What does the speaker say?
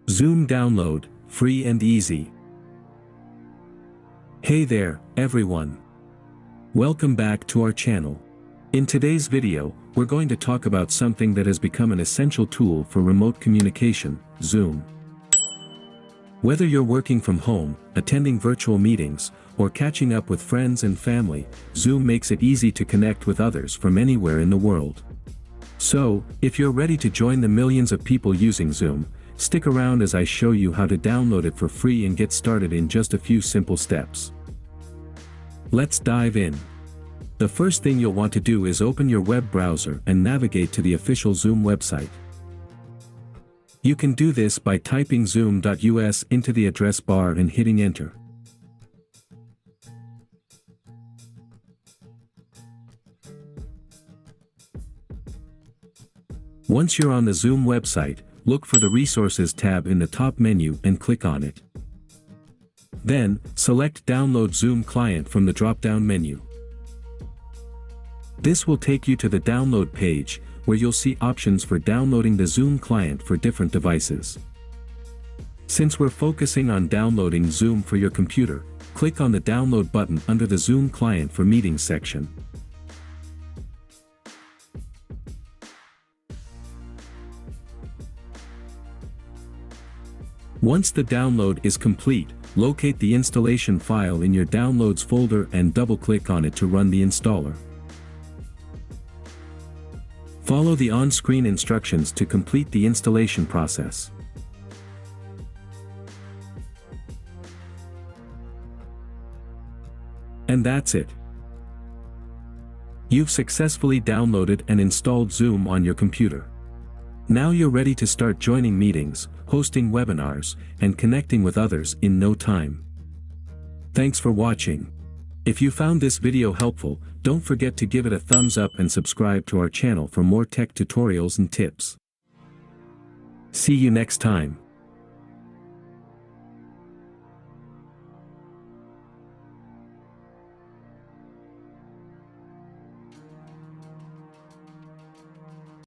Zoom download, free and easy. Hey there, everyone. Welcome back to our channel. In today's video, we're going to talk about something that has become an essential tool for remote communication, Zoom. Whether you're working from home, attending virtual meetings, or catching up with friends and family, Zoom makes it easy to connect with others from anywhere in the world. So, if you're ready to join the millions of people using Zoom, stick around as I show you how to download it for free and get started in just a few simple steps. Let's dive in. The first thing you'll want to do is open your web browser and navigate to the official Zoom website. You can do this by typing zoom.us into the address bar and hitting enter. Once you're on the Zoom website, look for the Resources tab in the top menu and click on it. Then, select Download Zoom Client from the drop-down menu. This will take you to the download page, where you'll see options for downloading the Zoom client for different devices. Since we're focusing on downloading Zoom for your computer, click on the Download button under the Zoom Client for Meetings section. Once the download is complete, locate the installation file in your Downloads folder and double-click on it to run the installer. Follow the on-screen instructions to complete the installation process. And that's it. You've successfully downloaded and installed Zoom on your computer. Now you're ready to start joining meetings, hosting webinars, and connecting with others in no time. Thanks for watching. If you found this video helpful, don't forget to give it a thumbs up and subscribe to our channel for more tech tutorials and tips. See you next time.